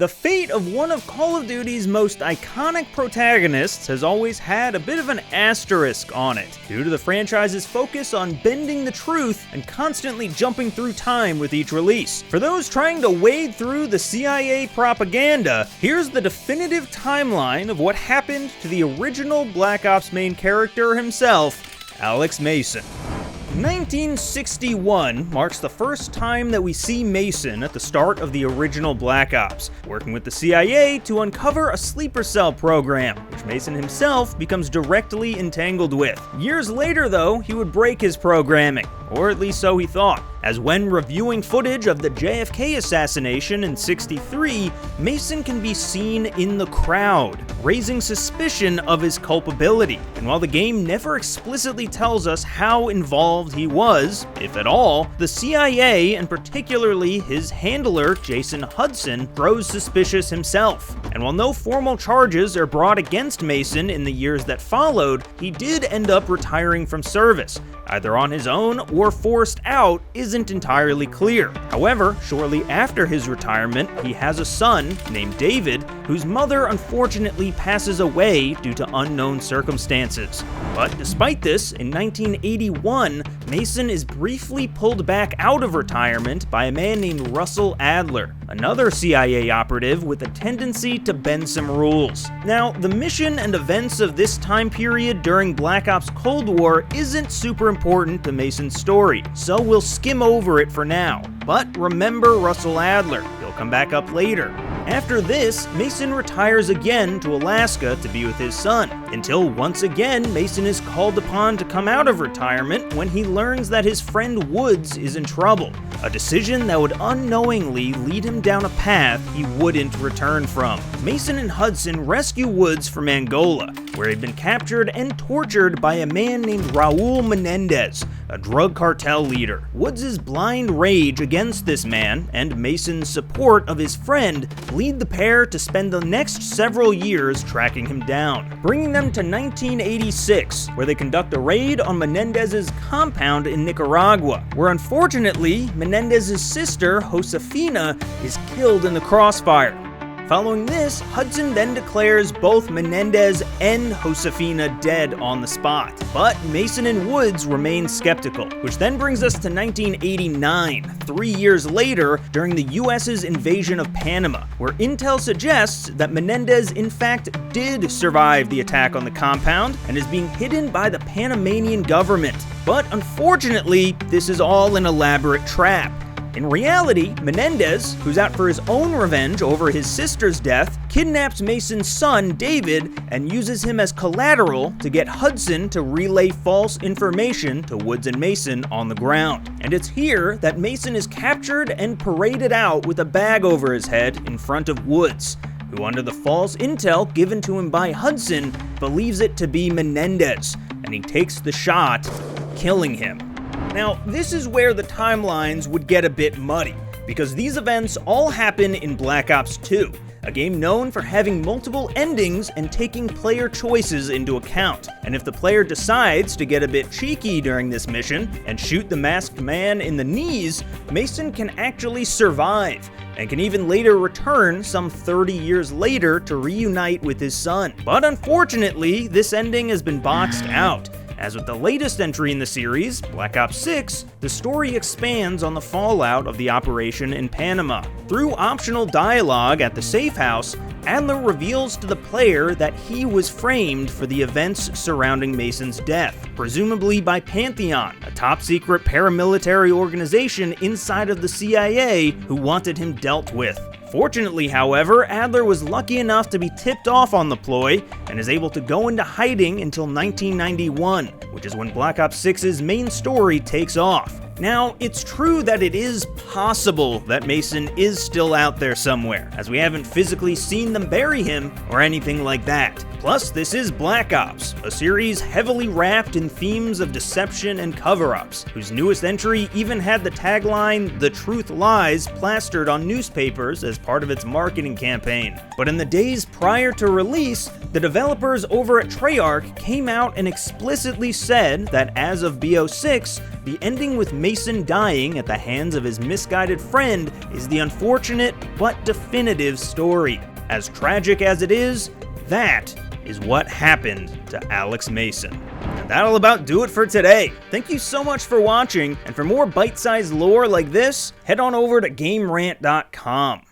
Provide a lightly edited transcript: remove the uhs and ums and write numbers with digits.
The fate of one of Call of Duty's most iconic protagonists has always had a bit of an asterisk on it, due to the franchise's focus on bending the truth and constantly jumping through time with each release. For those trying to wade through the CIA propaganda, here's the definitive timeline of what happened to the original Black Ops main character himself, Alex Mason. 1961 marks the first time that we see Mason at the start of the original Black Ops, working with the CIA to uncover a sleeper cell program, which Mason himself becomes directly entangled with. Years later, though, he would break his programming, or at least so he thought, as when reviewing footage of the JFK assassination in '63, Mason can be seen in the crowd, raising suspicion of his culpability. And while the game never explicitly tells us how involved he was, if at all, the CIA, and particularly his handler, Jason Hudson, grows suspicious himself. And while no formal charges are brought against Mason in the years that followed, he did end up retiring from service. Either on his own or forced out isn't entirely clear. However, shortly after his retirement, he has a son named David, whose mother unfortunately passes away due to unknown circumstances. But despite this, in 1981, Mason is briefly pulled back out of retirement by a man named Russell Adler, another CIA operative with a tendency to bend some rules. Now, the mission and events of this time period during Black Ops Cold War isn't super important to Mason's story, so we'll skim over it for now. But remember Russell Adler, he'll come back up later. After this, Mason retires again to Alaska to be with his son, until once again Mason is called upon to come out of retirement when he learns that his friend Woods is in trouble, a decision that would unknowingly lead him down a path he wouldn't return from. Mason and Hudson rescue Woods from Angola, where he'd been captured and tortured by a man named Raul Menendez, a drug cartel leader. Woods' blind rage against this man, and Mason's support of his friend, lead the pair to spend the next several years tracking him down, bringing them to 1986, where they conduct a raid on Menendez's compound in Nicaragua, where unfortunately, Menendez's sister, Josefina, is killed in the crossfire. Following this, Hudson then declares both Menendez and Josefina dead on the spot. But Mason and Woods remain skeptical, which then brings us to 1989, 3 years later, during the US's invasion of Panama, where intel suggests that Menendez in fact did survive the attack on the compound and is being hidden by the Panamanian government. But unfortunately, this is all an elaborate trap. In reality, Menendez, who's out for his own revenge over his sister's death, kidnaps Mason's son, David, and uses him as collateral to get Hudson to relay false information to Woods and Mason on the ground. And it's here that Mason is captured and paraded out with a bag over his head in front of Woods, who, under the false intel given to him by Hudson, believes it to be Menendez, and he takes the shot, killing him. Now, this is where the timelines would get a bit muddy, because these events all happen in Black Ops 2, a game known for having multiple endings and taking player choices into account. And if the player decides to get a bit cheeky during this mission and shoot the masked man in the knees, Mason can actually survive, and can even later return some 30 years later to reunite with his son. But unfortunately, this ending has been boxed out. As with the latest entry in the series, Black Ops 6, the story expands on the fallout of the operation in Panama. Through optional dialogue at the safe house, Adler reveals to the player that he was framed for the events surrounding Mason's death, presumably by Pantheon, a top-secret paramilitary organization inside of the CIA who wanted him dealt with. Fortunately, however, Adler was lucky enough to be tipped off on the ploy and is able to go into hiding until 1991, which is when Black Ops 6's main story takes off. Now, it's true that it is possible that Mason is still out there somewhere, as we haven't physically seen them bury him or anything like that. Plus, this is Black Ops, a series heavily wrapped in themes of deception and cover-ups, whose newest entry even had the tagline, "The Truth Lies," plastered on newspapers as part of its marketing campaign. But in the days prior to release, the developers over at Treyarch came out and explicitly said that as of BO6, the ending with Mason Mason dying at the hands of his misguided friend is the unfortunate but definitive story. As tragic as it is, that is what happened to Alex Mason. And that'll about do it for today. Thank you so much for watching, and for more bite-sized lore like this, head on over to GameRant.com.